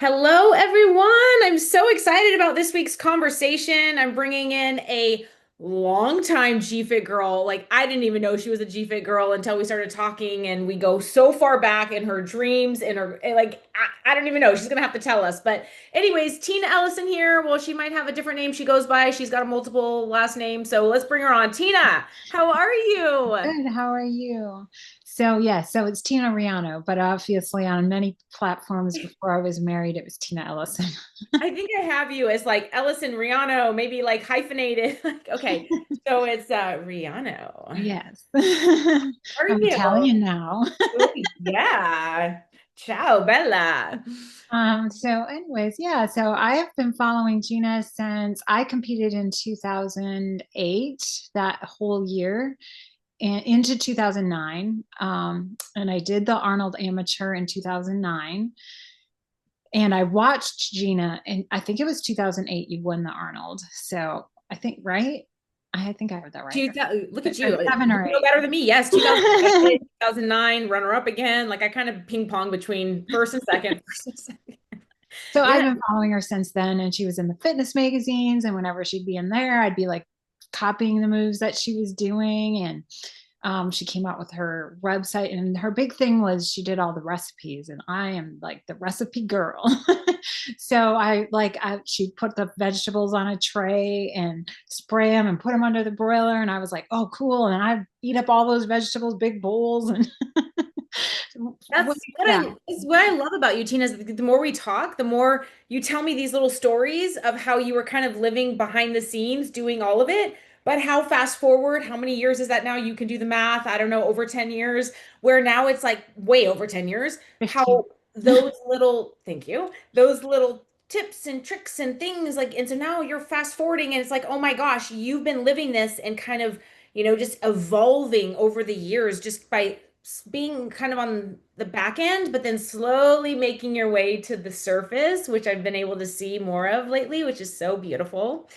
Hello, everyone. I'm so excited about this week's conversation. I'm bringing in a longtime GFit girl. Like, I didn't even know she was a GFit girl until we started talking, and we go so far back in her dreams and her, I don't even know. She's gonna have to tell us. But, anyways, Tina Ellison here. Well, she might have a different name she goes by. She's got a multiple last name. So, let's bring her on. Tina, how are you? Good. How are you? So it's Tina Reano, but obviously on many platforms before I was married, it was Tina Ellison. I think I have you as like Ellison Riano, maybe like hyphenated. Like, okay, so it's Riano. Yes. How are I'm you? Italian now. Oh, yeah. Ciao, Bella. So I have been following Gina since I competed in 2008, that whole year, and into 2009. And I did the Arnold Amateur in 2009. And I watched Gina, and I think it was 2008 you won the Arnold. So I think, right? I think I heard that right. Look at Or you. seven or You know eight. better than me. Yes, 2008, 2009, runner up again. Like I kind of ping pong between first and second, first and second. So I've Yeah. been following her since then, and she was in the fitness magazines. And whenever she'd be in there, I'd be like copying the moves that she was doing. And she came out with her website, and her big thing was she did all the recipes, and I am like the recipe girl. So she put the vegetables on a tray and spray them and put them under the broiler, and I was like, oh, cool. And I eat up all those vegetables, big bowls, and what That's what that. I love about you, Tina, is the more we talk, the more you tell me these little stories of how you were kind of living behind the scenes doing all of it. But how fast forward, how many years is that now? You can do the math. I don't know, over 10 years, where now it's like way over 10 years. 15. How those little, thank you, those little tips and tricks and things like, and so now you're fast forwarding and it's like, oh my gosh, you've been living this and kind of, just evolving over the years just by being kind of on the back end, but then slowly making your way to the surface, which I've been able to see more of lately, which is so beautiful.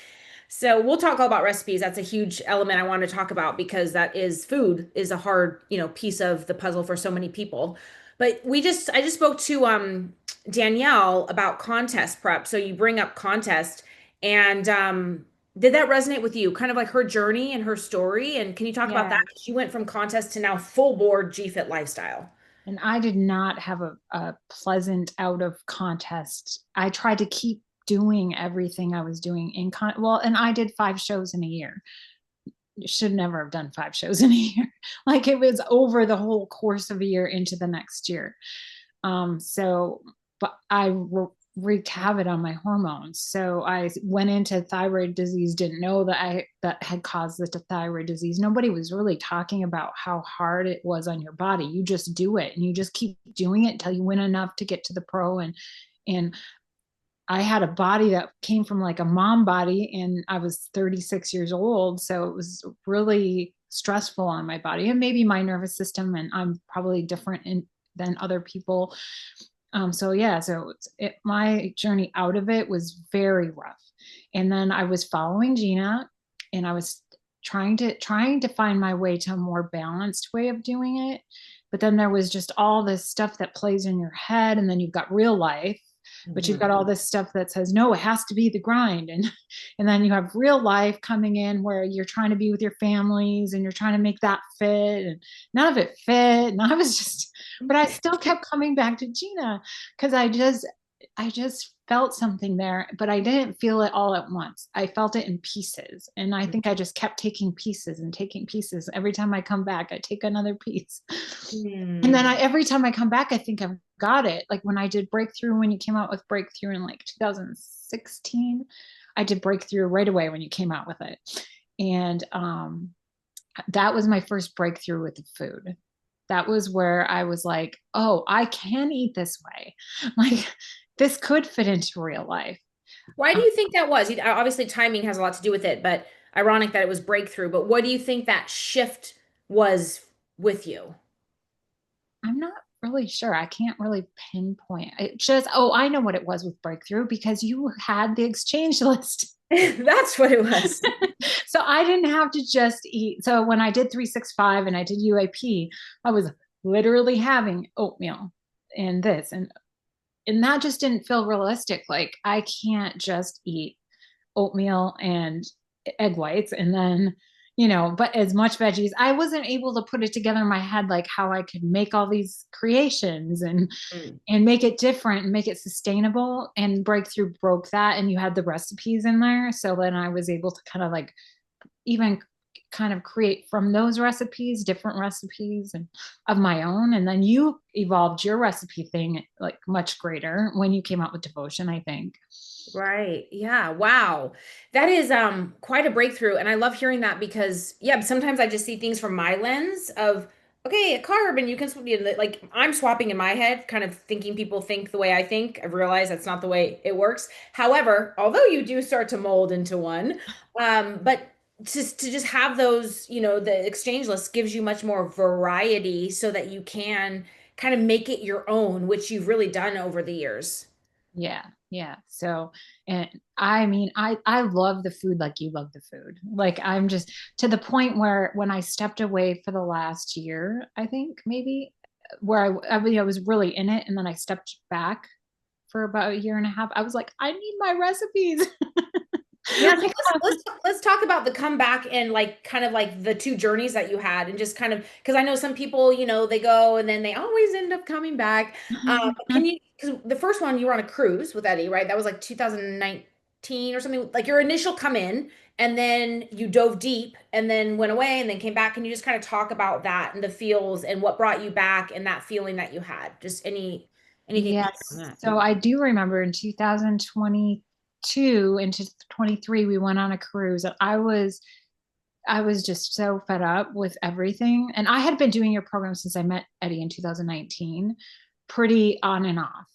So we'll talk all about recipes. That's a huge element I want to talk about because that is food is a hard, piece of the puzzle for so many people. But I just spoke to Danielle about contest prep. So you bring up contest and did that resonate with you? Kind of like her journey and her story. And can you talk about that? Yeah. She went from contest to now full board GFit lifestyle. And I did not have a pleasant out of contest. I tried to keep doing everything I was doing well, and I did 5 shows in a year. Should never have done 5 shows in a year. Like it was over the whole course of a year into the next year. So, but I wreaked havoc on my hormones. So I went into thyroid disease, didn't know that had caused the thyroid disease. Nobody was really talking about how hard it was on your body. You just do it and you just keep doing it until you win enough to get to the pro. And I had a body that came from like a mom body, and I was 36 years old. So it was really stressful on my body and maybe my nervous system. And I'm probably different than other people. My journey out of it was very rough. And then I was following Gina, and I was trying to find my way to a more balanced way of doing it. But then there was just all this stuff that plays in your head, and then you've got real life, but you've Mhm. got all this stuff that says no, it has to be the grind. And then you have real life coming in where you're trying to be with your families and you're trying to make that fit, and none of it fit. And I was just, but I still kept coming back to Gina because I just felt something there, but I didn't feel it all at once. I felt it in pieces, and I think I just kept taking pieces and taking pieces. Every time I come back, I take another piece. And then Hmm. every time I come back, I think I've got it. Like when I did Breakthrough, when you came out with Breakthrough in like 2016, I did Breakthrough right away when you came out with it. And that was my first breakthrough with the food. That was where I was like, oh, I can eat this way. Like this could fit into real life. Why do Um, you think that was? Obviously, timing has a lot to do with it, but ironic that it was breakthrough. But what do you think that shift was with you? I'm not really sure. I can't really pinpoint. It just, oh, I know what it was with Breakthrough because you had the exchange list. That's what it was. So I didn't have to just eat. So when I did 365 and I did UAP, I was literally having oatmeal and this. And and that just didn't feel realistic. Like I can't just eat oatmeal and egg whites and then, but as much veggies. I wasn't able to put it together in my head like how I could make all these creations Mm. and make it different and make it sustainable. And Breakthrough broke that, and you had the recipes in there. So then I was able to kind of like even kind of create from those recipes different recipes and of my own. And then you evolved your recipe thing like much greater when you came out with devotion, I think. Right. Yeah. Wow. That is quite a breakthrough. And I love hearing that because yeah, sometimes I just see things from my lens of okay, a carb and you can like I'm swapping in my head, kind of thinking people think the way I think. I've realized that's not the way it works. However, although you do start to mold into one, but to just have those, the exchange list gives you much more variety so that you can kind of make it your own, which you've really done over the years. Yeah, yeah. So, and I mean, I love the food like you love the food. Like I'm just to the point where when I stepped away for the last year, I think maybe where I was really in it, and then I stepped back for about a year and a half. I was like, I need my recipes. Yeah, so Like, let's talk about the comeback and like kind of like the two journeys that you had and just kind of because I know some people, they go and then they always end up coming back. Can you because the first one you were on a cruise with Eddie, right? That was like 2019 or something, like your initial come in and then you dove deep and then went away and then came back. Can you just kind of talk about that and the feels and what brought you back and that feeling that you had? Just anything on yes. that. So I do remember in 2022 into 23, we went on a cruise, and I was just so fed up with everything. And I had been doing your program since I met Eddie in 2019, pretty on and off.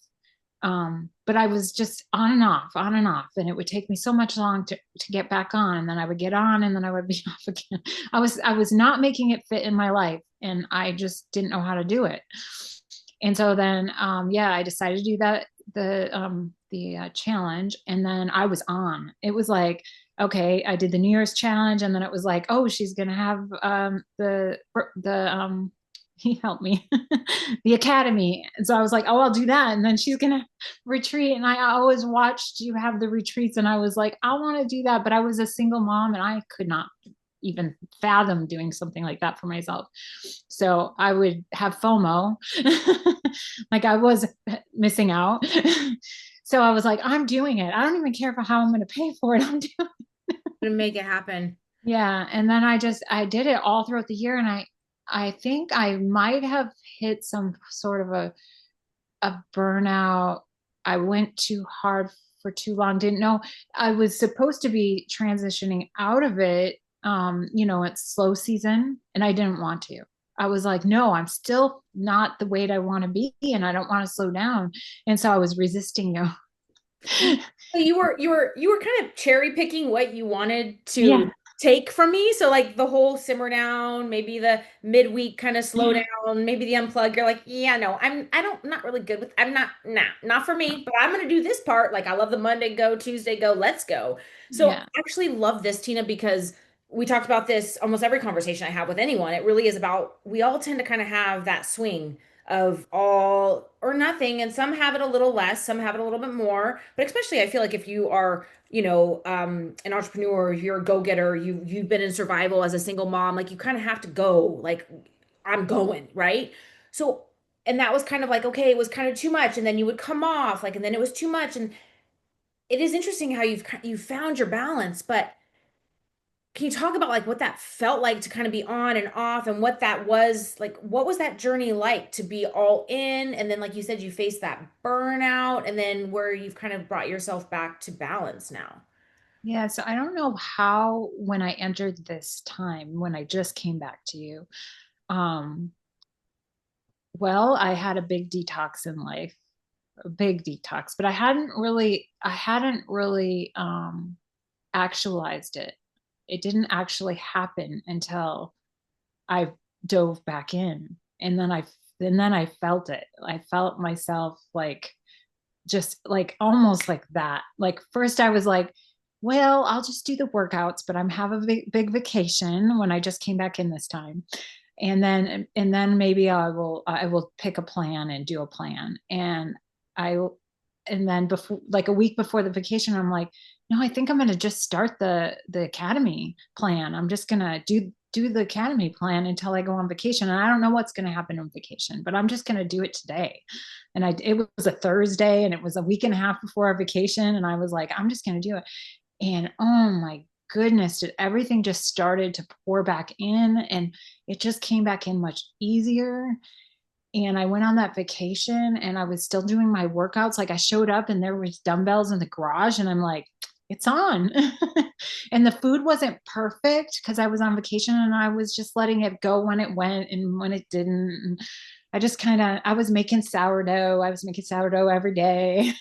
But I was just on and off, on and off. And it would take me so much long to get back on. And then I would get on and then I would be off again. I was not making it fit in my life, and I just didn't know how to do it. And so then yeah, I decided to do the challenge, and then I was on. It was like, okay, I did the New Year's challenge, and then it was like, oh, she's gonna have the he helped me the academy. And so I was like, oh, I'll do that, and then she's gonna retreat. And I always watched you have the retreats, and I was like, I want to do that, but I was a single mom and I could not even fathom doing something like that for myself. So I would have FOMO, like I was missing out. So I was like, I'm doing it. I don't even care for how I'm going to pay for it. I'm doing. To make it happen. Yeah, and then I did it all throughout the year, and I think I might have hit some sort of a burnout. I went too hard for too long. Didn't know I was supposed to be transitioning out of it. It's slow season, and I didn't want to. I was like, no, I'm still not the weight I want to be, and I don't want to slow down. And so I was resisting you. So you were kind of cherry picking what you wanted to Yeah. take from me. So like the whole simmer down, maybe the midweek kind of slow Yeah. down, maybe the unplug. You're like, yeah, no, not really good with I'm not not for me, but I'm gonna do this part. Like I love the Monday go, Tuesday go, let's go. So I Yeah. actually love this, Tina, because we talked about this almost every conversation I have with anyone. It really is about we all tend to kind of have that swing of all or nothing, and some have it a little less, some have it a little bit more, but especially I feel like if you are an entrepreneur, if you're a go-getter, you've been in survival as a single mom, like you kind of have to go like I'm going right. So and that was kind of like okay, it was kind of too much and then you would come off like and then it was too much. And it is interesting how you found your balance. But can you talk about like what that felt like to kind of be on and off and what that was like? What was that journey like to be all in? And then, like you said, you faced that burnout and then where you've kind of brought yourself back to balance now. Yeah. So I don't know how, when I entered this time, when I just came back to you, um, well, I had a big detox in life, a big detox, but I hadn't really actualized it. It didn't actually happen until I dove back in. And then I felt it. I felt myself like just like almost like that. Like first I was like, well, I'll just do the workouts, but I'm have a big vacation when I just came back in this time. And then maybe I will pick a plan and do a plan. And I and then before, like a week before the vacation, I'm like, no, I think I'm going to just start the academy plan. I'm just going to do the academy plan until I go on vacation. And I don't know what's going to happen on vacation, but I'm just going to do it today. And it was a Thursday, and it was a week and a half before our vacation. And I was like, I'm just going to do it. And oh my goodness, did everything just started to pour back in, and it just came back in much easier. And I went on that vacation and I was still doing my workouts. Like I showed up and there was dumbbells in the garage, and I'm like, it's on. And the food wasn't perfect because I was on vacation, and I was just letting it go when it went and when it didn't. And I just kind of, I was making sourdough. I was making sourdough every day.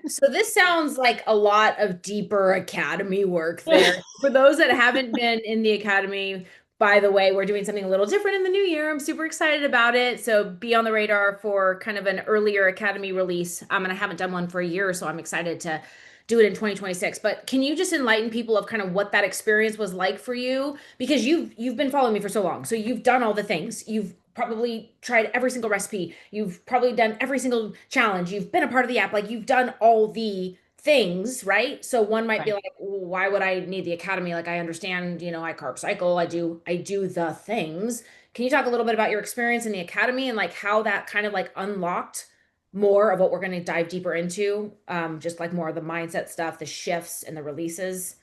So this sounds like a lot of deeper academy work there. For those that haven't been in the academy, by the way, we're doing something a little different in the new year. I'm super excited about it. So be on the radar for kind of an earlier academy release. And I haven't done one for a year, so I'm excited to do it in 2026. But can you just enlighten people of kind of what that experience was like for you? Because you've been following me for so long. So you've done all the things. You've probably tried every single recipe. You've probably done every single challenge. You've been a part of the app. Like you've done all the things, right? So one might be Right. like, well, why would I need the academy? Like I understand, I carb cycle, I do the things. Can you talk a little bit about your experience in the academy and like how that kind of like unlocked more of what we're going to dive deeper into? Just like more of the mindset stuff, the shifts and the releases.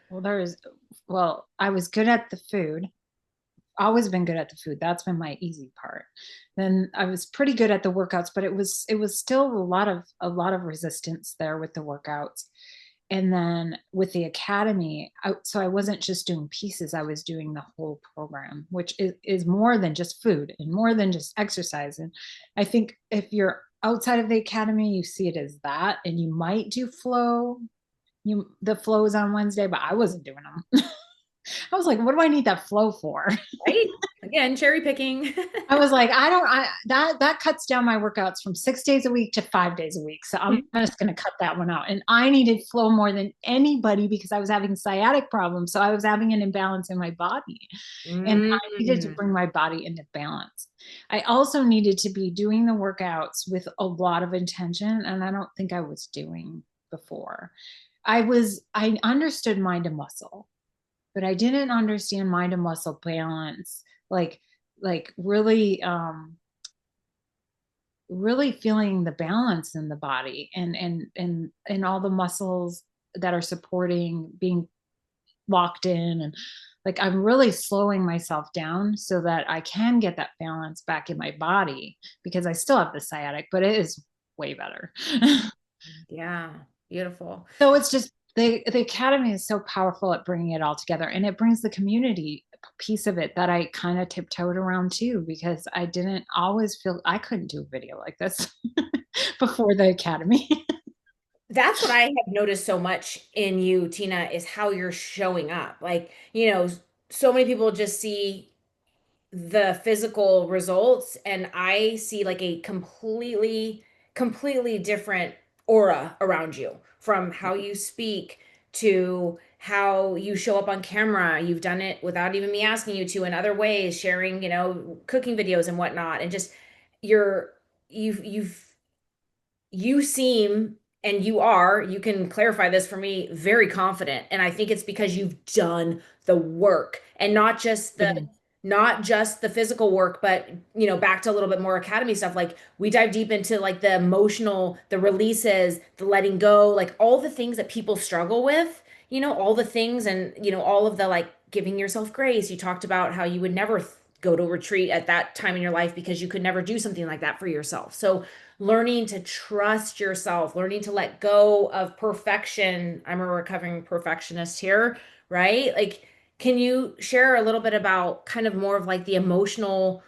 Well, I was good at the food, always been good at the food. That's been my easy part. Then I was pretty good at the workouts, but it was still a lot of resistance there with the workouts. And then with the academy, so I wasn't just doing pieces, I was doing the whole program, which is more than just food and more than just exercise. And I think if you're outside of the academy, you see it as that, and you might do flow. The flow is on Wednesday, but I wasn't doing them. I was like, what do I need that flow for? Right? Again, cherry picking. I was like, I don't, I that cuts down my workouts from 6 days a week to 5 days a week. So I'm just going to cut that one out. And I needed flow more than anybody because I was having sciatic problems. So I was having an imbalance in my body, and I needed to Mm. bring my body into balance. I also needed to be doing the workouts with a lot of intention. And I don't think I was doing before. I understood mind to muscle, but I didn't understand mind to muscle balance. Like, really really feeling the balance in the body, and all the muscles that are supporting being locked in, and like I'm really slowing myself down so that I can get that balance back in my body, because I still have the sciatic, but it is way better. Yeah, beautiful. So it's just the academy is so powerful at bringing it all together, and it brings the community piece of it that I kind of tiptoed around too, because I didn't always feel I couldn't do a video like this before the academy. That's what I have noticed so much in you, Tina, is how you're showing up. Like, so many people just see the physical results, and I see like a completely different aura around you from how you speak to how you show up on camera. You've done it without even me asking you to in other ways, sharing, cooking videos and whatnot, and just you're you've you seem and you can clarify this for me, very confident. And I think it's because you've done the work and Everything. not just the physical work, but back to a little bit more academy stuff. Like we dive deep into like the emotional, the releases, the letting go, like all the things that people struggle with, all the things and all of the like giving yourself grace. You talked about how you would never go to a retreat at that time in your life because you could never do something like that for yourself. So learning to trust yourself, learning to let go of perfection. I'm a recovering perfectionist here, right? Like, can you share a little bit about kind of more of like the emotional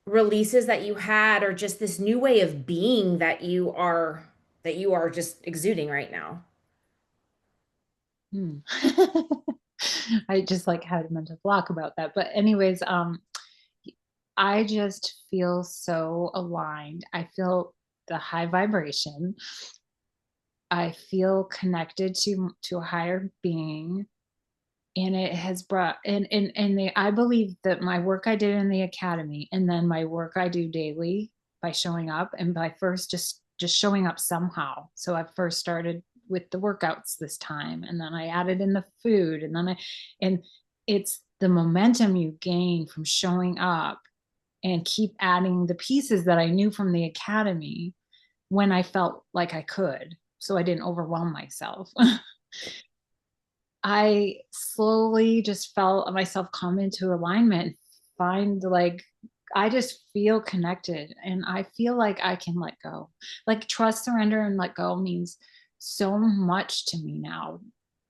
releases that you had or just this new way of being that you are just exuding right now? Hmm. I just like had a mental block about that. But anyways, I just feel so aligned. I feel the high vibration. I feel connected to a higher being, and it has brought I believe that my work I did in the academy, and then my work I do daily by showing up, and by first just just showing up somehow. So I first started with the workouts this time, and then I added in the food, and it's the momentum you gain from showing up and keep adding the pieces that I knew from the academy when I felt like I could. So I didn't overwhelm myself. I slowly just felt myself come into alignment, find like I just feel connected and I feel like I can let go. Like trust, surrender, and let go means so much to me now.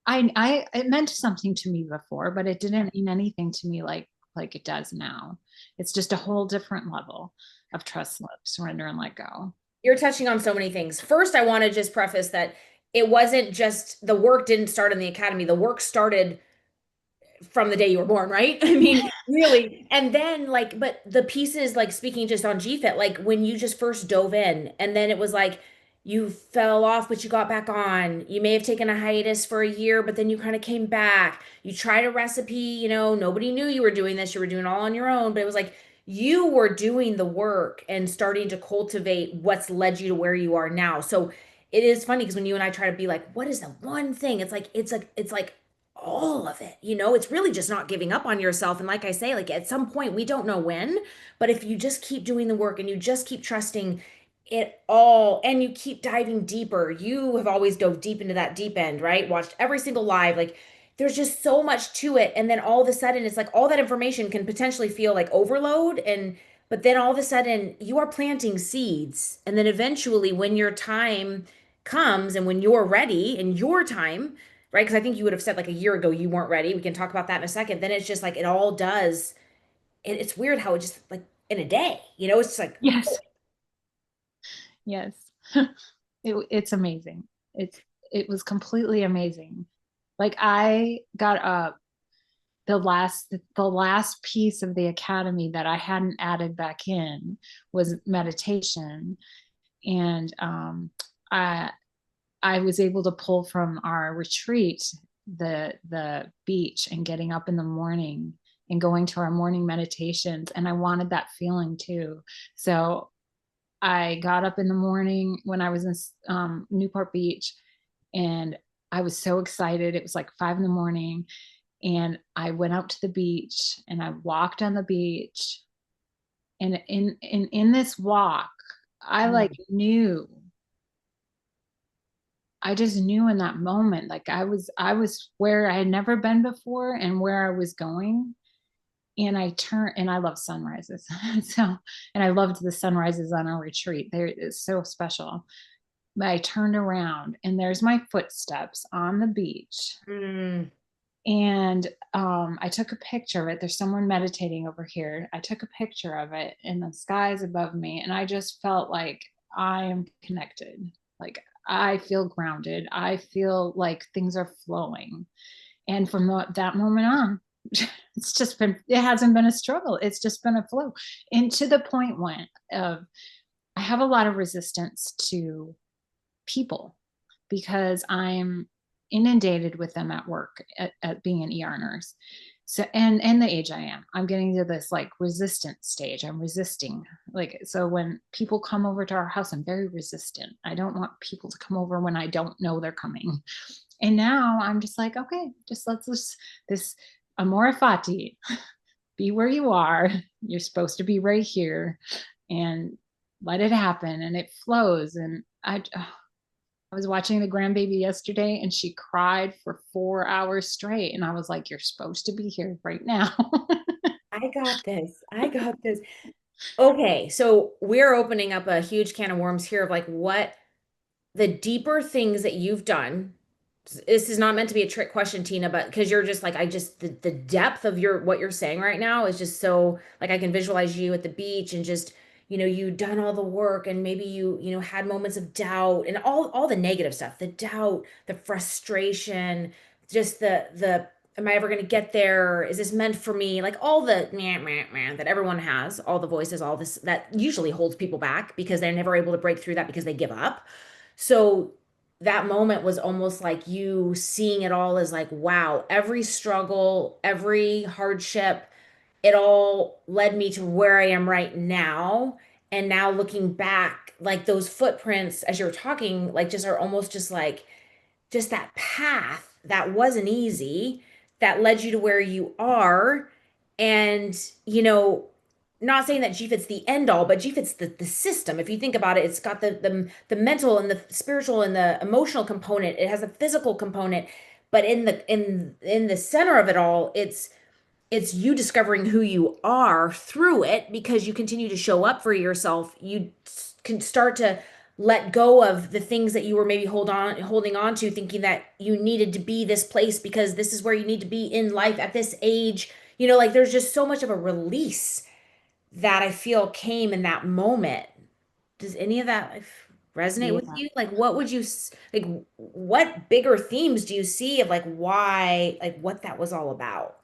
I it meant something to me before, but it didn't mean anything to me like it does now. It's just a whole different level of trust, surrender, and let go. You're touching on so many things. First, I want to just preface that it wasn't just the work didn't start in the academy. The work started from the day you were born, right? I mean, really. And then like, but the pieces, like speaking just on GFIT, like when you just first dove in, and then it was like you fell off, but you got back on. You may have taken a hiatus for a year, but then you kind of came back. You tried a recipe, nobody knew you were doing this. You were doing it all on your own, but it was like you were doing the work and starting to cultivate what's led you to where you are now. So it is funny because when you and I try to be like, what is the one thing? It's like all of it. It's really just not giving up on yourself. And like I say, like at some point, we don't know when, but if you just keep doing the work and you just keep trusting it all and you keep diving deeper, you have always dove deep into that deep end, right? Watched every single live. Like there's just so much to it. And then all of a sudden, it's like all that information can potentially feel like overload. But then all of a sudden, you are planting seeds. And then eventually, when your time comes and when you're ready in your time, right? Because I think you would have said like a year ago you weren't ready. We can talk about that in a second. Then it's just like it all does. And it's weird how it just like in a day, it's just like, Yes. Yes. It's amazing. It was completely amazing. Like I got up the last piece of the academy that I hadn't added back in was meditation. And I I was able to pull from our retreat the beach and getting up in the morning and going to our morning meditations. And I wanted that feeling too. So I got up in the morning when I was in Newport Beach, and I was so excited. It was like 5 in the morning, and I went out to the beach and I walked on the beach. And in this walk, I like mm, knew. I just knew in that moment, like I was where I had never been before and where I was going. And I turned and I love sunrises. So, and I loved the sunrises on our retreat. It's so special. But I turned around and there's my footsteps on the beach. mm, And I took a picture of it. There's someone meditating over here. I took a picture of it and the sky's above me. And I just felt like I am connected. Like I feel grounded. I feel like things are flowing. And from that moment on, it hasn't been a struggle. It's just been a flow. And to the point when I have a lot of resistance to people because I'm inundated with them at work at being an ER nurse. So and the age I am, I'm getting to this like resistant stage. I'm resisting. Like so when people come over to our house, I'm very resistant. I don't want people to come over when I don't know they're coming. And now I'm just like, okay, just let's just this amore fati, be where you are. You're supposed to be right here and let it happen and it flows. And I was watching the grandbaby yesterday and she cried for 4 hours straight. And I was like, you're supposed to be here right now. I got this. I got this. Okay, so we're opening up a huge can of worms here of like what the deeper things that you've done. This is not meant to be a trick question, Tina, but because you're just like, the depth of what you're saying right now is just so like I can visualize you at the beach and just, you done all the work and maybe you had moments of doubt and all the negative stuff, the doubt, the frustration, just the am I ever going to get there? Is this meant for me? Like all the meh, meh, meh, that everyone has, all the voices, all this that usually holds people back because they're never able to break through that because they give up. So that moment was almost like you seeing it all as like, wow, every struggle, every hardship, it all led me to where I am right now. And now looking back, like those footprints as you're talking, like just are almost just like just that path that wasn't easy that led you to where you are. And, not saying that GFIT's the end all, but GFIT's the system. If you think about it, it's got the mental and the spiritual and the emotional component. It has a physical component, but in the center of it all, it's you discovering who you are through it because you continue to show up for yourself. You can start to let go of the things that you were maybe holding on to, thinking that you needed to be this place because this is where you need to be in life at this age. Like there's just so much of a release that I feel came in that moment. Does any of that like, resonate with Yeah. you? Like what would you like what bigger themes do you see of like why like what that was all about?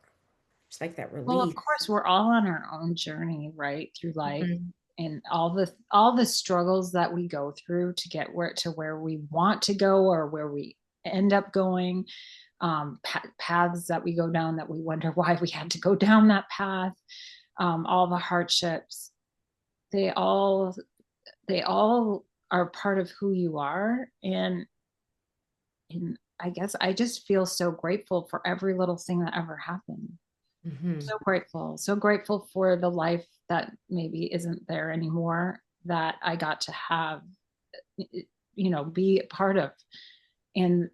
Just like that Well, of release. course, we're all on our own journey, right, through life, Mhm. and all the struggles that we go through to get where we want to go or where we end up going, paths that we go down that we wonder why we had to go down that path, all the hardships, they all they all are part of who you are, and I guess I just feel so grateful for every little thing that ever happened. Mhm. So grateful for the life that maybe isn't there anymore that I got to have, be a part of, and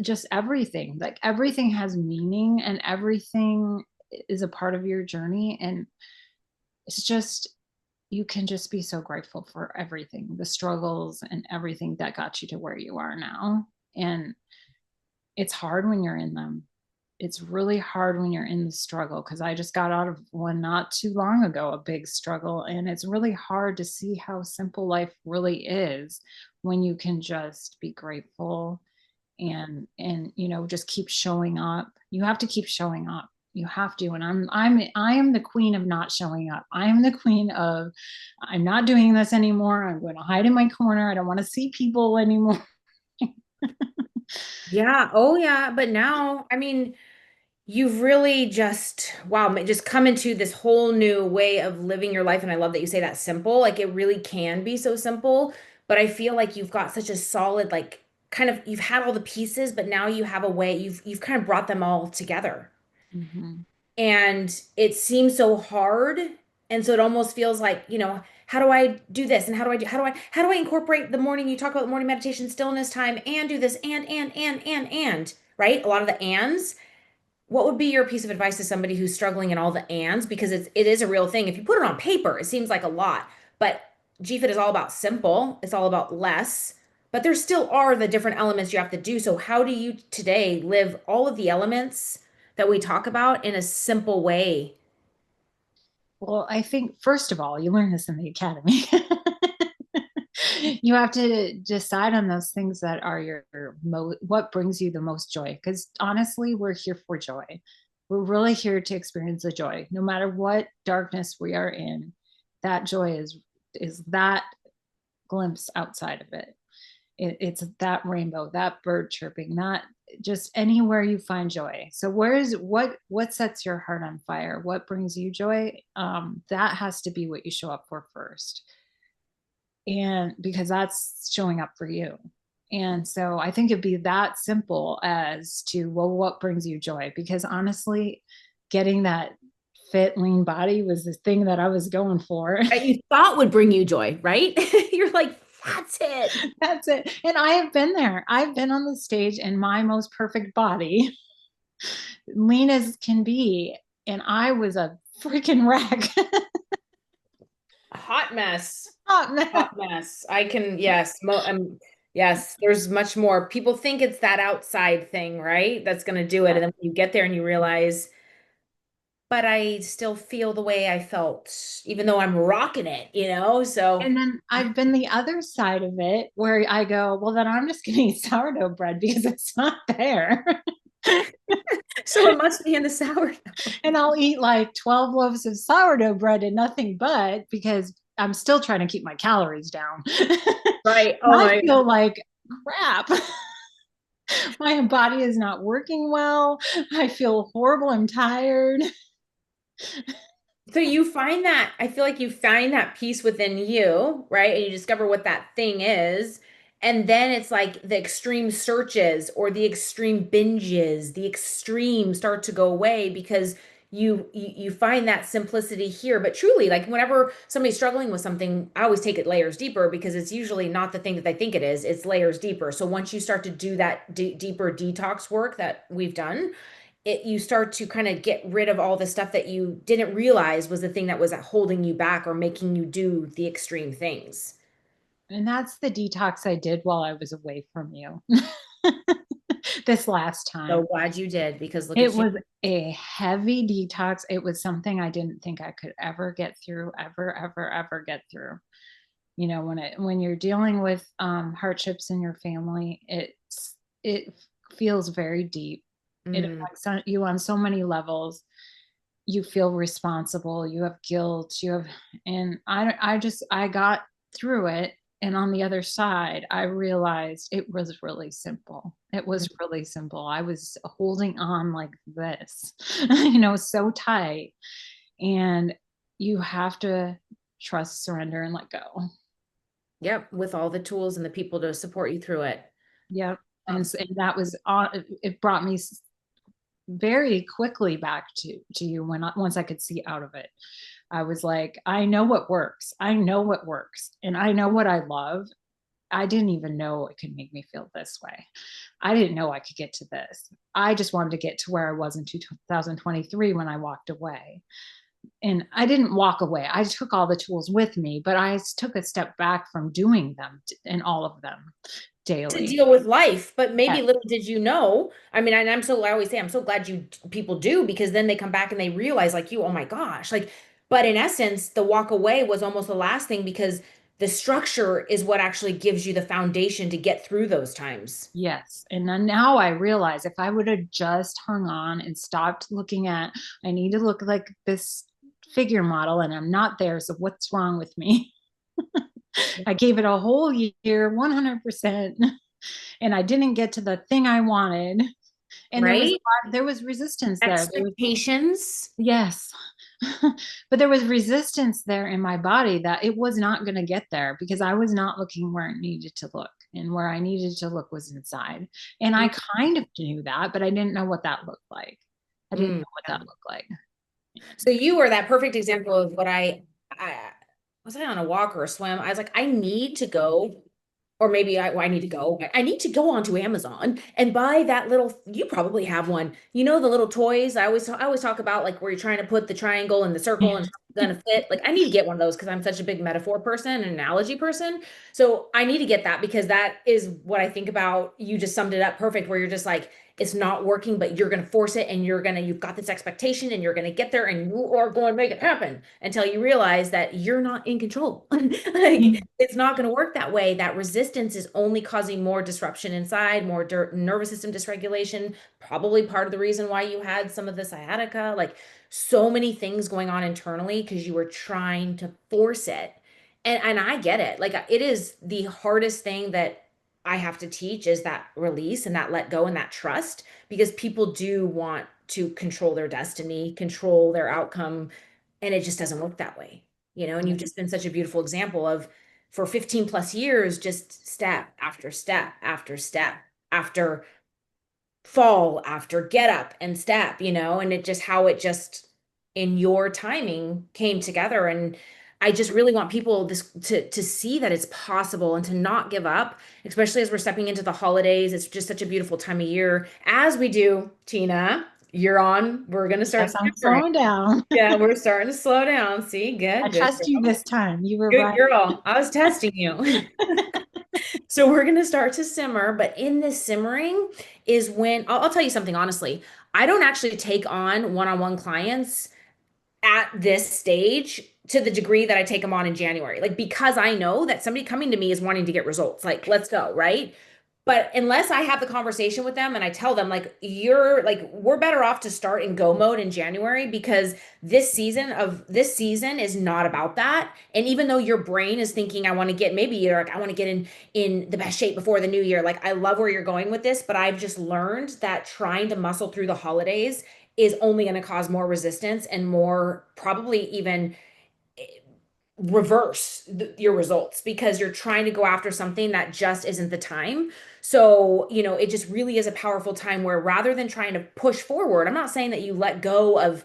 just everything. Like everything has meaning, and everything is a part of your journey, and it's just you can just be so grateful for everything, the struggles and everything that got you to where you are now. And it's hard when you're in them. It's really hard when you're in the struggle, because I just got out of one not too long ago, a big struggle. And it's really hard to see how simple life really is when you can just be grateful and just keep showing up. You have to keep showing up. You have to. And I am the queen of not showing up. I am the queen of I'm not doing this anymore. I'm going to hide in my corner. I don't want to see people anymore. Yeah. Oh, yeah. But now, I mean, you've really just, wow, just come into this whole new way of living your life. And I love that you say that simple. Like it really can be so simple. But I feel like you've got such a solid, like, kind of, you've had all the pieces, but now you have a way, you've kind of brought them all together. Mhm. And it seems so hard, and so it almost feels like, how do I do this, and how do I incorporate the morning, you talk about the morning meditation, stillness time, and do this, and right, a lot of the ands. What would be your piece of advice to somebody who's struggling in all the ands, because it is a real thing. If you put it on paper it seems like a lot, but GFIT is all about simple, it's all about less, but there still are the different elements you have to do. So how do you today live all of the elements that we talk about in a simple way? Well, I think first of all, you learn this in the academy. You have to decide on those things that are what brings you the most joy. Because honestly, we're here for joy. We're really here to experience the joy, no matter what darkness we are in. That joy is that glimpse outside of it. It's that rainbow, that bird chirping, that just anywhere you find joy. So what sets your heart on fire? What brings you joy? That has to be what you show up for first, and because that's showing up for you. And so I think it'd be that simple as to, well, what brings you joy? Because honestly, getting that fit lean body was the thing that I was going for. That you thought would bring you joy, right? You're like, that's it. That's it. And I have been there. I've been on the stage in my most perfect body, lean as can be, and I was a freaking wreck. A hot mess. Oh, man. Hot mess. I can, yes, yes, there's much more. People think it's that outside thing, right? That's going to do it. And then when you get there and you realize, but I still feel the way I felt, even though I'm rocking it. So, And then I've been the other side of it where I go, well, then I'm just going to eat sourdough bread because it's not there. so it must be in the sourdough. And I'll eat like 12 loaves of sourdough bread and nothing but, because I'm still trying to keep my calories down. Right. Oh I my. feel like crap. My body is not working well. I feel horrible. I'm tired. So you find that, I feel like you find that peace within you, right? And you discover what that thing is. And then it's like the extreme searches or the extreme binges, the extreme start to go away because you find that simplicity here. But truly, like whenever somebody's struggling with something, I always take it layers deeper because it's usually not the thing that they think it is. It's layers deeper. So once you start to do that deeper detox work that we've done, you start to kind of get rid of all the stuff that you didn't realize was the thing that was holding you back or making you do the extreme things. And that's the detox I did while I was away from you this last So time. glad you did because look It at you. was a heavy detox. It was something I didn't think I could ever get through, ever get through. You know, when you're dealing with hardships in your family, it feels very deep. It Mm, affects you on so many levels. You feel responsible, you have guilt, and I got through it. And on the other side, I realized it was really simple. It was mm. really simple. I was holding on like this, you know, so tight. And you have to trust, surrender, and let go. Yep, with all the tools and the people to support you through it. Yep. Um, And that was on, it brought me very quickly back to you once I could see out of it. I was like, I know what works. I know what works. And I know what I love. I didn't even know it could make me feel this way. I didn't know I could get to this. I just wanted to get to where I was in 2023 when I walked away. And I didn't walk away. I took all the tools with me, but I took a step back from doing them and all of them to daily. deal with life, but maybe Yes. little did you know. I mean, and I always say I'm so glad you people do because then they come back and they realize like you, oh my gosh, like but in essence, the walk away was almost the last thing because the structure is what actually gives you the foundation to get through those times. Yes. And then now I realize if I would have just hung on and stopped looking at, I need to look like this figure model and I'm not there. So what's wrong with me? I gave it a whole year, 100%, and I didn't get to the thing I wanted. And Right? there was resistance there. There was, Expectations. yes. But there was resistance there in my body that it was not going to get there because I was not looking where it needed to look. And where I needed to look was inside. And I kind of knew that, but I didn't know what that looked like. I didn't Mm, know what yeah. that looked like. So you were that perfect example of what I was I on a walk or a swim? I was like, I need to go or maybe I need to go. I need to go onto Amazon and buy that little. You probably have one. You know the little toys. I always talk about like where you're trying to put the triangle in the circle and it's gonna fit. Like I need to get one of those because I'm such a big metaphor person and analogy person. So I need to get that because that is what I think about. You just summed it up perfect. Where you're just like it's not working, but you're gonna force it and you've got this expectation and you're gonna get there and you are going to make it happen until you realize that you're not in control. Like it's not going to work that way. That resistance is only causing more disruption inside, more nervous system dysregulation, probably part of the reason why you had some of the sciatica, like so many things going on internally because you were trying to force it. And I get it. Like it is the hardest thing that I have to teach is that release and that let go and that trust because people do want to control their destiny, control their outcome, and it just doesn't work that way, and you've just been such a beautiful example of for 15 plus years just step after step after step after fall after get up and step, and it just how it just in your timing came together. And I just really want people to see that it's possible and to not give up, especially as we're stepping into the holidays. It's just such a beautiful time of year as we do. Tina, you're on. We're gonna start Yes, I'm simmering. slowing down. Yeah, we're starting to slow down. See, I good, good trust you girl. this time. You were Good right. girl. I was testing you. So we're going to start to simmer, but in this simmering is when I'll tell you something honestly. I don't actually take on one-on-one clients at this stage to the degree that I take them on in January. Like because I know that somebody coming to me is wanting to get results. Like, let's go, right? But unless I have the conversation with them and I tell them like we're better off to start in go mode in January because this season is not about that. And even though your brain is thinking I want to get maybe you're like I want to get in the best shape before the new year. Like I love where you're going with this, but I've just learned that trying to muscle through the holidays is only going to cause more resistance and more probably even reverse your results because you're trying to go after something that just isn't the time. So, it just really is a powerful time where rather than trying to push forward, I'm not saying that you let go of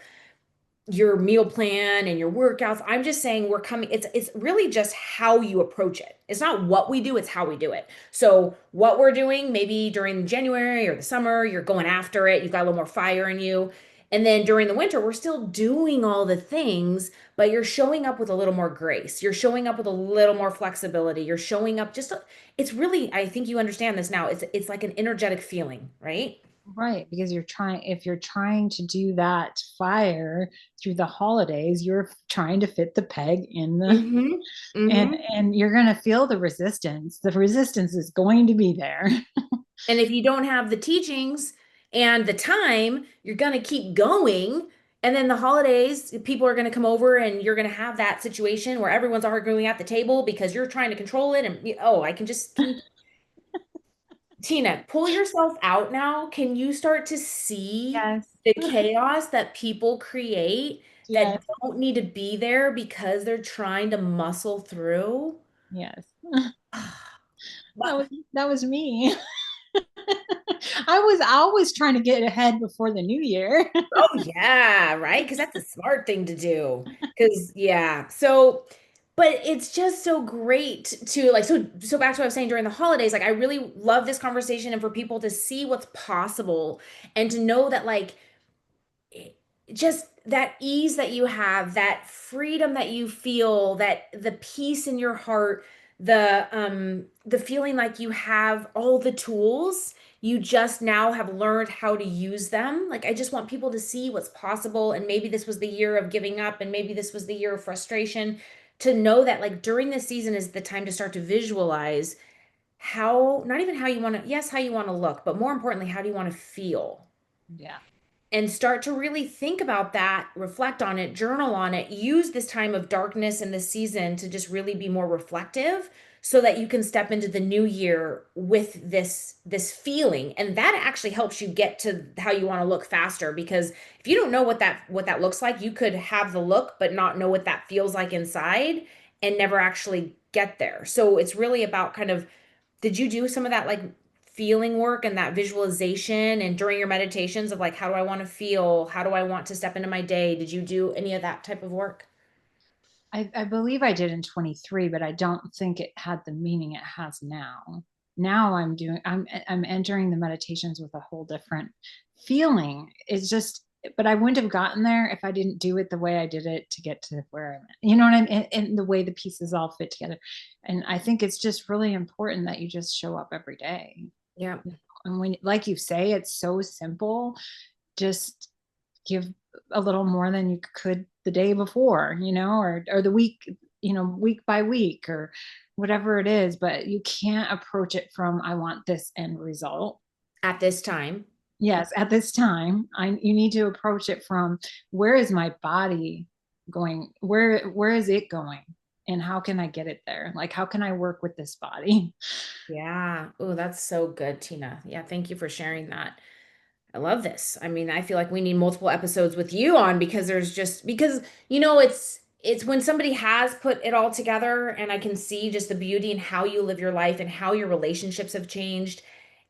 your meal plan and your workouts. I'm just saying we're coming, it's really just how you approach it. It's not what we do, it's how we do it. So what we're doing, maybe during January or the summer, you're going after it, you've got a little more fire in you. And then during the winter, we're still doing all the things, but you're showing up with a little more grace. You're showing up with a little more flexibility. You're showing up it's really, I think you understand this now. It's like an energetic feeling, right? Right, because if you're trying to do that fire through the holidays, you're trying to fit the peg in the Mm-hmm. and Mm-hmm. and you're going to feel the resistance. The resistance is going to be there. And if you don't have the teachings and the time, you're going to keep going. And then the holidays, people are going to come over and you're going to have that situation where everyone's arguing at the table because you're trying to control it. And oh, can Tina, pull yourself out now? Can you start to see Yes. the chaos that people create that Yes. don't need to be there because they're trying to muscle through? Yes. But That was me. I was always trying to get ahead before the new year. oh yeah, right? Because that's a smart thing to do. Because yeah, but it's just so great to like so back to what I was saying during the holidays. Like I really love this conversation and for people to see what's possible and to know that like just that ease that you have, that freedom that you feel, that the peace in your heart, the feeling like you have all the tools, you just now have learned how to use them. Like I just want people to see what's possible and maybe this was the year of giving up and maybe this was the year of frustration to know that like during this season is the time to start to visualize how not even how you want to yes how you want to look but more importantly how do you want to feel Yeah. and start to really think about that, reflect on it, journal on it, use this time of darkness in this season to just really be more reflective so that you can step into the new year with this feeling and that actually helps you get to how you want to look faster because if you don't know what that looks like you could have the look but not know what that feels like inside and never actually get there so it's really about kind of did you do some of that like feeling work and that visualization and during your meditations of like how do I want to feel? How do I want to step into my day? Did you do any of that type of work? I believe I did in 23, but I don't think it had the meaning it has now. Now I'm entering the meditations with a whole different feeling. It's just, but I wouldn't have gotten there if I didn't do it the way I did it to get to where I'm at. You know what I mean? And the way the pieces all fit together. And I think it's just really important that you just show up every day. Yeah. And when, like you say, it's so simple. Just give a little more than you could the day before, or the week, week by week or whatever it is. But you can't approach it from, I want this end result. At this time. Yes, at this time, you need to approach it from, where is my body going? Where is it going? And how can I get it there? Like, how can I work with this body? Yeah. Oh, that's so good, Tina. Yeah, thank you for sharing that. I love this. I mean, I feel like we need multiple episodes with you on because there's just because it's when somebody has put it all together and I can see just the beauty and how you live your life and how your relationships have changed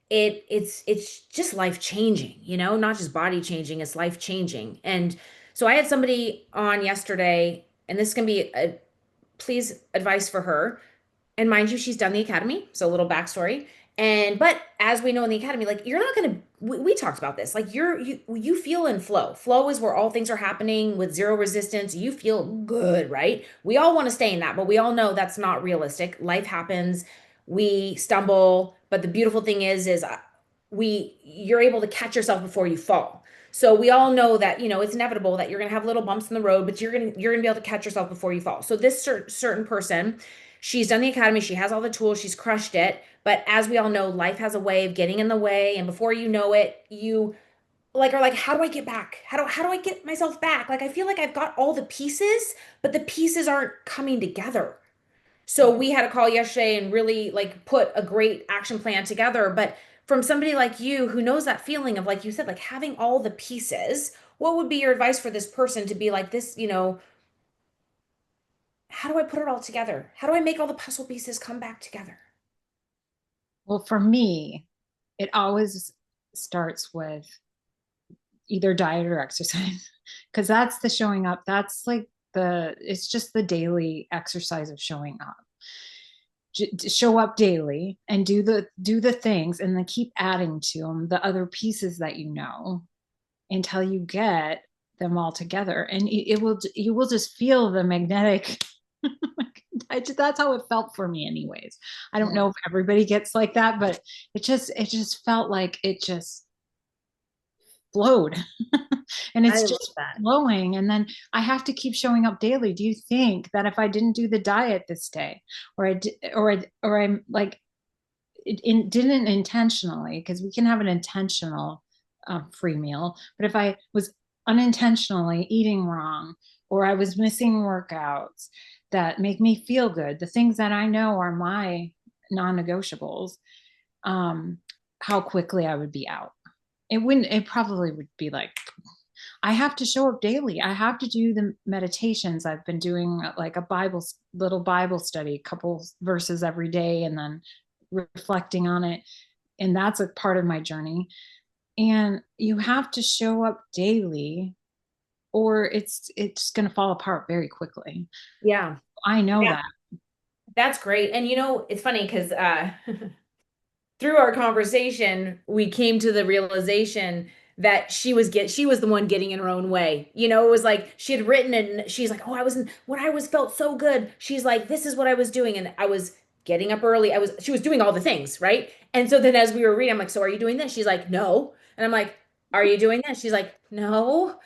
it's just life changing, not just body changing, it's life changing. And so I had somebody on yesterday, and this can be a please advice for her. And mind you, she's done the academy, so a little backstory. And but as we know in the academy, like you're not gonna. We talked about this. Like you feel in flow. Flow is where all things are happening with zero resistance. You feel good, right? We all want to stay in that, but we all know that's not realistic. Life happens. We stumble, but the beautiful thing is you're able to catch yourself before you fall. So we all know that it's inevitable that you're gonna have little bumps in the road, but you're gonna be able to catch yourself before you fall. So this certain person. She's done the academy. She has all the tools. She's crushed it. But as we all know, life has a way of getting in the way. And before you know it, you like are like, how do I get back? How do I get myself back? Like I feel like I've got all the pieces, but the pieces aren't coming together. So Yeah. we had a call yesterday and really like put a great action plan together. But from somebody like you who knows that feeling of like you said, like having all the pieces, what would be your advice for this person to be like this, how do I put it all together? How do I make all the puzzle pieces come back together? Well, for me, it always starts with either diet or exercise because that's the showing up. That's like it's just the daily exercise of showing up. Show up daily and do the things and then keep adding to them the other pieces that you know until you get them all together and it will you will just feel the magnetic that's how it felt for me anyways. I don't Yeah, know if everybody gets like that, but it just felt like it just flowed. And I it's love just that. flowing, and then I have to keep showing up daily. Do you think that if I didn't do the diet this day, or I'm like didn't intentionally, because we can have an intentional free meal, but if I was unintentionally eating wrong, or I was missing workouts that make me feel good, the things that I know are my non-negotiables, um, how quickly I would be out. It probably would be like, I have to show up daily. I have to do the meditations. I've been doing like a little Bible study, a couple verses every day, and then reflecting on it. And that's a part of my journey. And you have to show up daily or it's going to fall apart very quickly. Yeah. I know Yeah. that. That's great. And it's funny because through our conversation, we came to the realization that she was the one getting in her own way. It was like she had written and she's like, "Oh, I wasn't what I was felt so good." She's like, "This is what I was doing." And I was getting up early. She was doing all the things, right? And so then as we were reading, I'm like, "So are you doing this?" She's like, "No." And I'm like, "Are you doing this?" She's like, "No."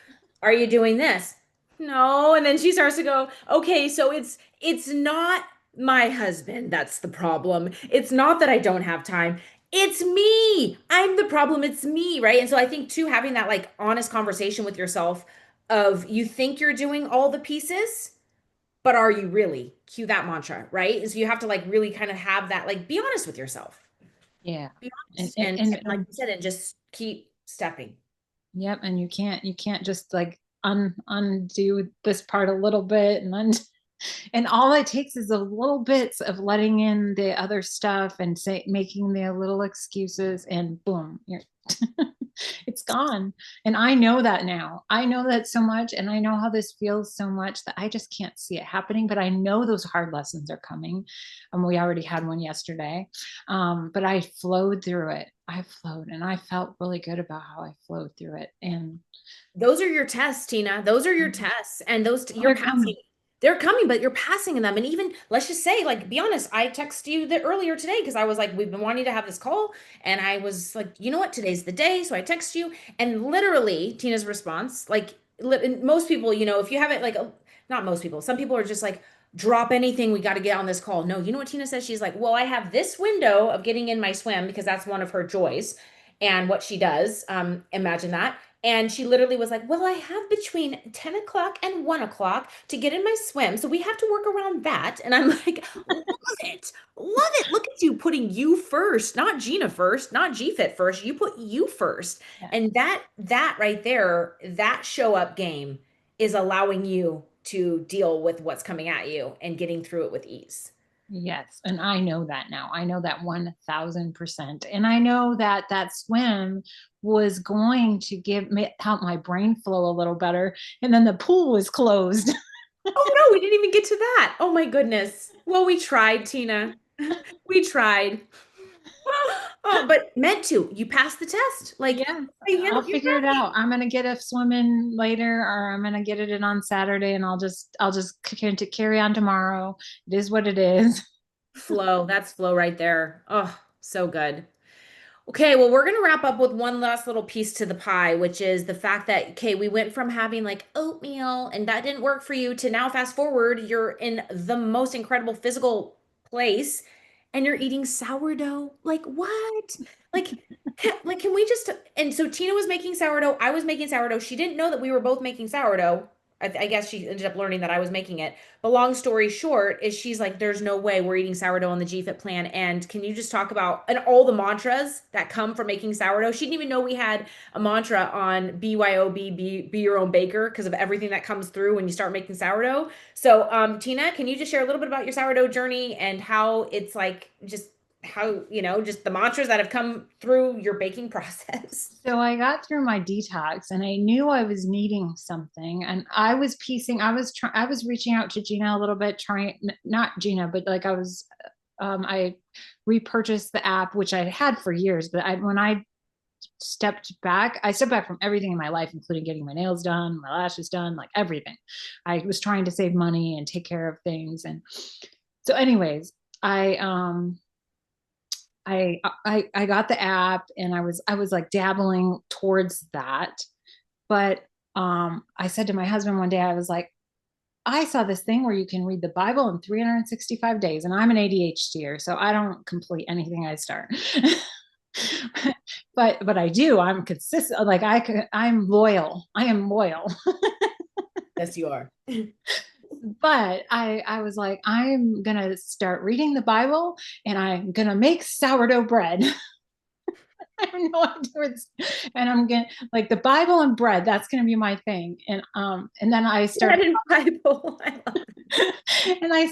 "Are you doing this?" "No." And then she starts to go, "Okay, so it's not my husband that's the problem. It's not that I don't have time. It's me. I'm the problem. It's me, right?" And so I think too, having that like honest conversation with yourself of you think you're doing all the pieces, but are you really? Cue that mantra, right? Is you have to like really kind of have that, like be honest with yourself. Yeah. Be And, honest. and, And and, like and you said, and just keep stepping. yep. And you can't just like undo this part a little bit and all it takes is a little bits of letting in the other stuff and making the little excuses and boom, you're it's gone. And I know that now. I know that so much and I know how this feels so much that I just can't see it happening, but I know those hard lessons are coming. And we already had one yesterday. But I flowed through it. I flowed and I felt really good about how I flowed through it. And Those are your tests, Tina. Those are your tests. And you're they're passing. coming. They're coming, but you're passing in them. And even let's just say, like, be honest, I texted you earlier today because I was like, we've been wanting to have this call. And I was like, you know what? Today's the day. So I text you. And literally, Tina's response, like and most people, if you have it like not most people, some people are just like, drop anything. We got to get on this call. No, you know what Tina says? She's like, well, I have this window of getting in my swim because that's one of her joys and what she does. Imagine that. And she literally was like, well, I have between 10 o'clock and 1 o'clock to get in my swim. So we have to work around that. And I'm like, love it. Love it. Look at you putting you first, not Gina first, not GFit first. You put you first. Yeah. And that right there, that show up game is allowing you to deal with what's coming at you and getting through it with ease. Yes, and I know that now. I know that 1000%. And I know that that swim was going to help my brain flow a little better. And then the pool was closed. Oh no, we didn't even get to that. Oh my goodness. Well, we tried, Tina. We tried. Oh, but meant to. You passed the test. Like, Yes, you I'll figure it got out. I'm gonna get a swim in later, or I'm gonna get it in on Saturday, and I'll just carry on tomorrow. It is what it is. flow. That's flow right there. Oh, so good. Okay, well, we're gonna wrap up with one last little piece to the pie, which is the fact that, okay, we went from having like oatmeal and that didn't work for you to now fast forward, you're in the most incredible physical place and you're eating sourdough. Like what? Like, like can we just and so Tina was making sourdough, I was making sourdough. She didn't know that we were both making sourdough. I guess she ended up learning that I was making it. But long story short is she's like, there's no way we're eating sourdough on the GFIT plan. And can you just talk about and all the mantras that come from making sourdough? She didn't even know we had a mantra on BYOB, be your own baker, because of everything that comes through when you start making sourdough. So, Tina, can you just share a little bit about your sourdough journey and how it's like just how, just the mantras that have come through your baking process? So I got through my detox and I knew I was needing something, and I was piecing, I was reaching out to Gina a little bit, trying, not Gina, but like I repurchased the app, which I had for years, but when I stepped back from everything in my life, including getting my nails done, my lashes done, like everything. I was trying to save money and take care of things. And so anyways, I got the app and I was like dabbling towards that. But I said to my husband one day, I was like, I saw this thing where you can read the Bible in 365 days, and I'm an ADHDer, so I don't complete anything I start. But I do. I'm consistent. Like I'm loyal. I am loyal. Yes, you are. But I was like, I'm gonna start reading the Bible, and I'm gonna make sourdough bread. I have no idea where this, and I'm gonna like the Bible and bread. That's gonna be my thing. And then I Bread started, and Bible. I love and I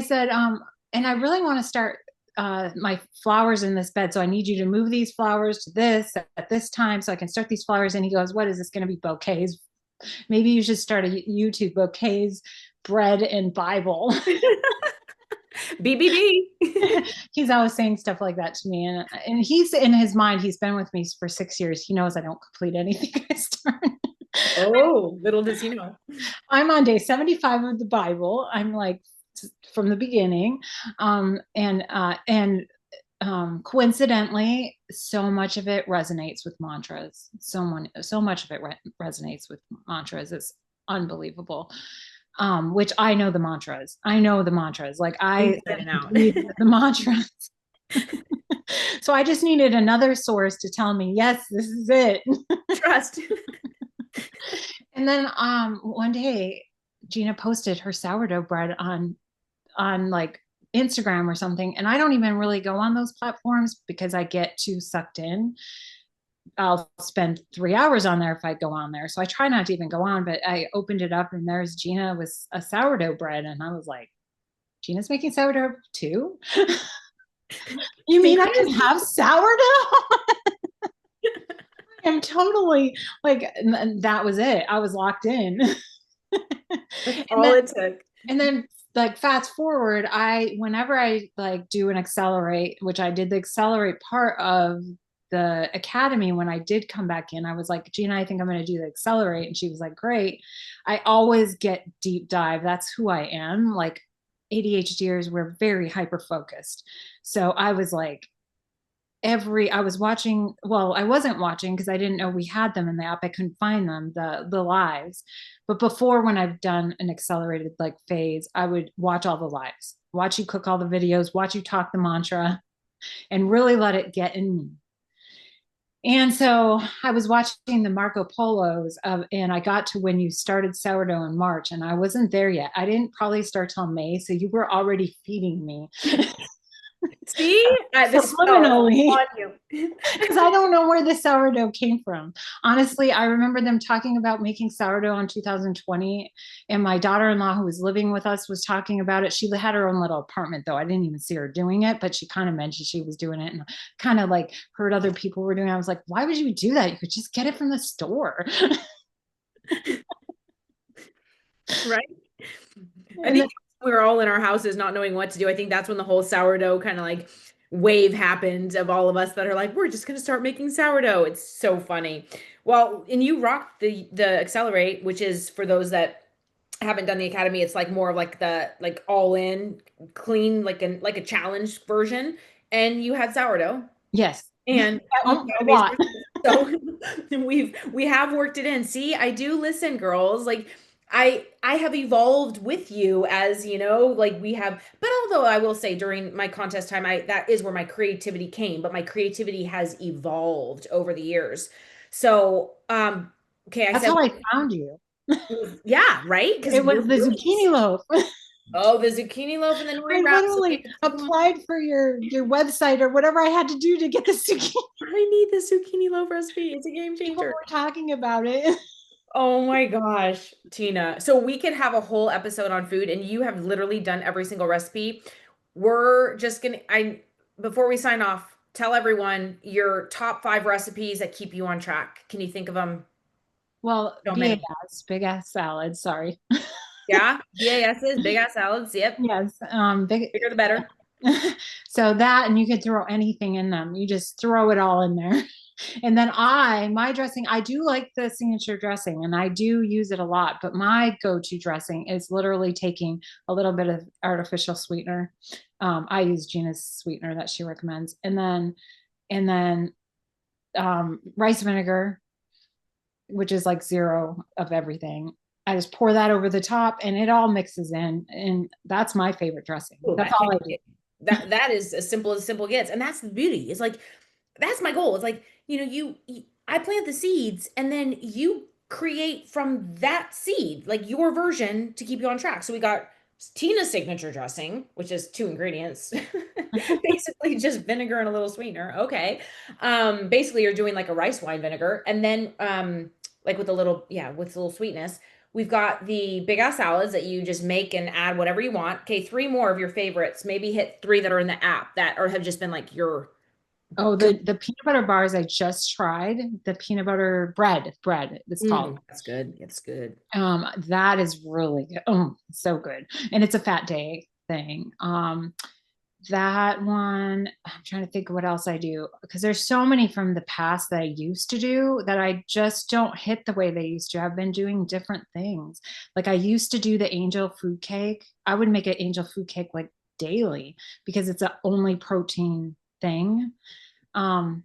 said, and I really want to start my flowers in this bed. So I need you to move these flowers to this at this time so I can start these flowers. And he goes, what is this going to be? Bouquets? Maybe you should start a YouTube bouquets, bread, and Bible. BBB. He's always saying stuff like that to me. And he's in his mind, he's been with me for 6 years. He knows I don't complete anything I start. Oh, little does he know. I'm on day 75 of the Bible. I'm like from the beginning. Coincidentally, so much of it resonates with mantras. So much of it resonates with mantras. It's unbelievable. Which I know the mantras. I know the mantras. Like I Inside and out. read the mantras. So I just needed another source to tell me, yes, this is it. Trust. And then one day Gina posted her sourdough bread on like Instagram or something. And I don't even really go on those platforms because I get too sucked in. I'll spend 3 hours on there if I go on there. So I try not to even go on, but I opened it up and there's Gina with a sourdough bread. And I was like, Gina's making sourdough too? You mean I can have sourdough? I'm totally like, and that was it. I was locked in. That's and all then it took. and then like fast forward, whenever I like do an accelerate, which I did the accelerate part of the academy, when I did come back in, I was like, Gina, I think I'm going to do the accelerate. And she was like, great. I always get deep dive. That's who I am. Like ADHDers, we're very hyper focused. So I was like, I was watching, well, I wasn't watching because I didn't know we had them in the app. I couldn't find them, the lives. But before, when I've done an accelerated like phase, I would watch all the lives, watch you cook all the videos, watch you talk the mantra, and really let it get in me. And so I was watching the Marco Polos and I got to when you started sourdough in March, and I wasn't there yet. I didn't probably start till May, so you were already feeding me. See, the spell is Subliminally, on you. because I don't know where the sourdough came from. Honestly, I remember them talking about making sourdough in 2020, and my daughter-in-law, who was living with us, was talking about it. She had her own little apartment, though. I didn't even see her doing it, but she kind of mentioned she was doing it, and kind of like heard other people were doing it. I was like, why would you do that? You could just get it from the store. Right? I And then, think we were all in our houses not knowing what to do. I think that's when the whole sourdough kind of like wave happened of all of us that are like, we're just gonna start making sourdough. It's so funny. Well, and you rocked the Accelerate, which is for those that haven't done the academy, it's like more of like the like all in clean, like a challenge version. And you had sourdough. yes, And you a database lot. so we have worked it in. See, I do listen, girls. Like I have evolved with you as like we have. But although I will say during my contest time, I that is where my creativity came. But my creativity has evolved over the years. So okay, I That's said how I found you. Yeah, right? Because It we're was the foodies. zucchini loaf. Oh, the zucchini loaf and the I nori wrap. So we literally have to keep them on. applied for your website or whatever I had to do to get the zucchini. I need the zucchini loaf recipe. It's a game People changer. were talking about it. Oh my gosh, Tina. So we could have a whole episode on food, and you have literally done every single recipe. We're just gonna, before we sign off, tell everyone your top 5 recipes that keep you on track. Can you think of them? Well, So many. BAS, big ass salad. Sorry. Yeah, BAS's big ass salads. Yep, Yes. Big. bigger the better. So that, and you could throw anything in them. You just throw it all in there. And then my dressing, I do like the signature dressing and I do use it a lot, but my go-to dressing is literally taking a little bit of artificial sweetener. I use Gina's sweetener that she recommends. And then rice vinegar, which is like zero of everything. I just pour that over the top and it all mixes in. And that's my favorite dressing. Oh, That's that all can't I be do. it. That is as simple gets, and that's the beauty. It's like that's my goal. It's like I plant the seeds, and then you create from that seed, like your version to keep you on track. So we got Tina's signature dressing, which is 2 ingredients, basically just vinegar and a little sweetener. Okay, basically you're doing like a rice wine vinegar, and then like with a little with a little sweetness. We've got the big ass salads that you just make and add whatever you want. Okay, 3 more of your favorites. Maybe hit 3 that are in the app that or have just been like your Oh, go. the peanut butter bars I just tried, the peanut butter bread, it's called. That's good. It's good. That is really good. Oh, so good. And it's a fat day thing. That one, I'm trying to think of what else I do because there's so many from the past that I used to do that I just don't hit the way they used to. I've been doing different things. Like I used to do the angel food cake. I would make an angel food cake like daily because it's a only protein thing. Um,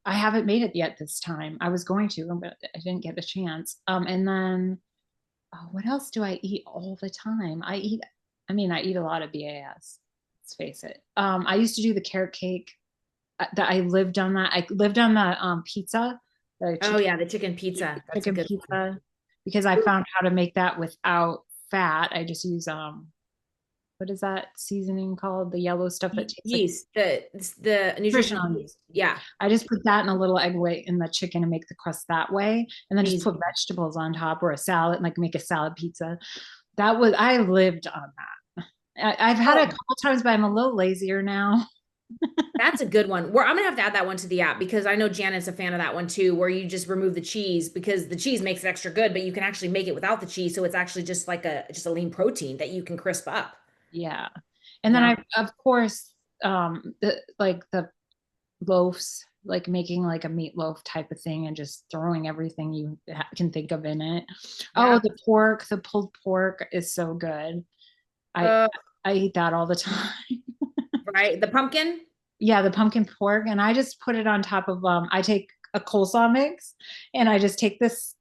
I haven't made it yet this time. I was going to, but I didn't get the chance. And then what else do I eat all the time? I eat a lot of BAS. Let's face it. I used to do the carrot cake. That I lived on that. I lived on the pizza, the Oh yeah, the chicken pizza. That's a chicken good one. pizza, because I found how to make that without fat. I just use what is that seasoning called? The yellow stuff that tastes like Yeast, the nutritional nutritional yeast. yeast. Yeah, I just put that in a little egg white in the chicken and make the crust that way, and then just put amazing. vegetables on top or a salad, like make a salad pizza. I lived on that. I've had it a Oh, couple times, but I'm a little lazier now. that's a good one. Where I'm gonna have to add that one to the app because I know Janet's a fan of that one too, where you just remove the cheese because the cheese makes it extra good, but you can actually make it without the cheese, so it's actually just like a lean protein that you can crisp up. Yeah. And then Yeah. I, of course, the loaves, like making like a meatloaf type of thing and just throwing everything you can think of in it. Oh, Yeah. the pulled pork is so good. I Uh, I eat that all the time. right. The pumpkin. Yeah, the pumpkin pork, and I just put it on top of I take a coleslaw mix and I just take this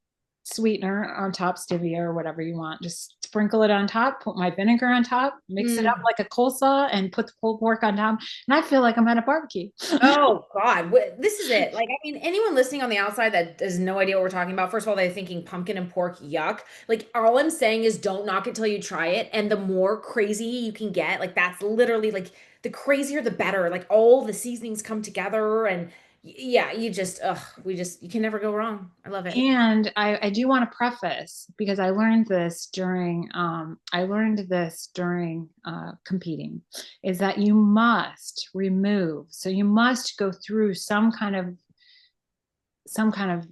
sweetener on top, stevia or whatever you want, just sprinkle it on top, put my vinegar on top, mix it up Mm. like a coleslaw and put the pulled pork on top, and I feel like I'm at a barbecue. Oh God, this is it. Like, I mean, anyone listening on the outside that has no idea what we're talking about, first of all, they're thinking pumpkin and pork, yuck. Like, all I'm saying is don't knock it till you try it. And the more crazy you can get, like, that's literally like the crazier the better. Like, all the seasonings come together, and yeah, you can never go wrong. I love it. And I do want to preface because I learned this during competing, is that you must remove, so you must go through some kind of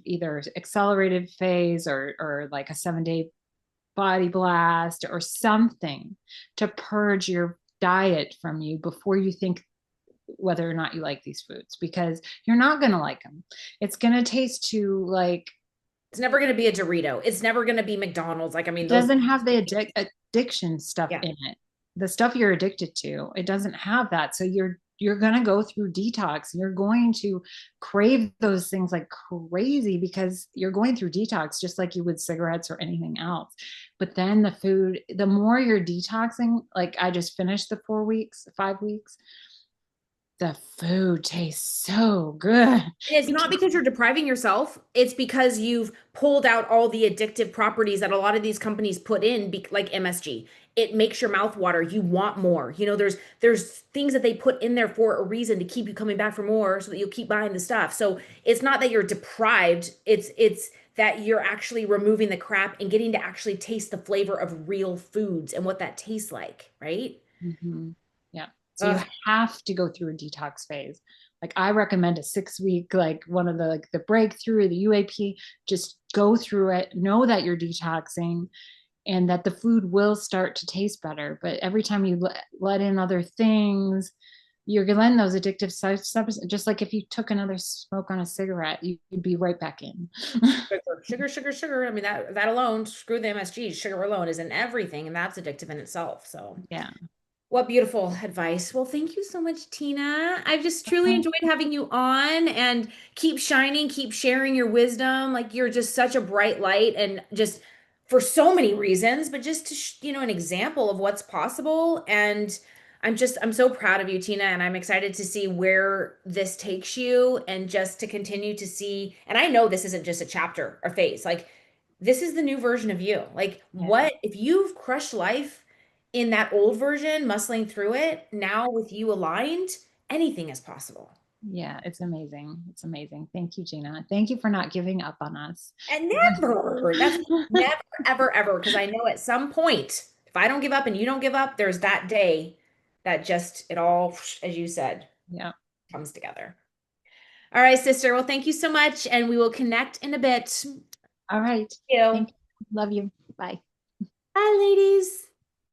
either accelerated phase or like a 7 day body blast or something to purge your diet from you before you think whether or not you like these foods, because you're not going to like them. It's going to taste too like, It's never going to be a Dorito. It's never going to be McDonald's. Like, I mean, it those, doesn't have the addiction stuff yeah. in it. The stuff you're addicted to, it doesn't have that. So you're going to go through detox. You're going to crave those things like crazy because you're going through detox just like you would cigarettes or anything else. But then the food, the more you're detoxing, like I just finished the 4 weeks, 5 weeks, The food tastes so good. And it's You not can, because you're depriving yourself. It's because you've pulled out all the addictive properties that a lot of these companies put in, like MSG. It makes your mouth water. You want more. There's things that they put in there for a reason to keep you coming back for more, so that you'll keep buying the stuff. So it's not that you're deprived. It's that you're actually removing the crap and getting to actually taste the flavor of real foods and what that tastes like, right? Mhm. Yeah. So you Ugh. have to go through a detox phase. Like I recommend a 6 week, like one of the like the breakthrough, the UAP, just go through it, know that you're detoxing and that the food will start to taste better. But every time you let in other things, you're letting those addictive substances, just like if you took another smoke on a cigarette, you'd be right back in. Sugar, sugar, sugar, sugar. I mean, that alone, screw the MSG, sugar alone is in everything, and that's addictive in itself. So, Yeah. what beautiful advice. Well, thank you so much, Tina. I've just truly enjoyed having you on, and keep shining, keep sharing your wisdom. Like, you're just such a bright light, and just for so many reasons, but just to, an example of what's possible. And I'm so proud of you, Tina, and I'm excited to see where this takes you, and just to continue to see. And I know this isn't just a chapter or phase. Like, this is the new version of you. Like, Yeah. what if you've crushed life in that old version, muscling through it? Now with you aligned, anything is possible. Yeah, it's amazing. It's amazing. Thank you, Gina. Thank you for not giving up on us. And never, that's never, ever, ever. Because I know at some point, if I don't give up and you don't give up, there's that day that just it all, as you said, Yeah. comes together. All right, sister. Well, thank you so much. And we will connect in a bit. Thank All right. you. Thank you. Love you. Bye. Bye, ladies.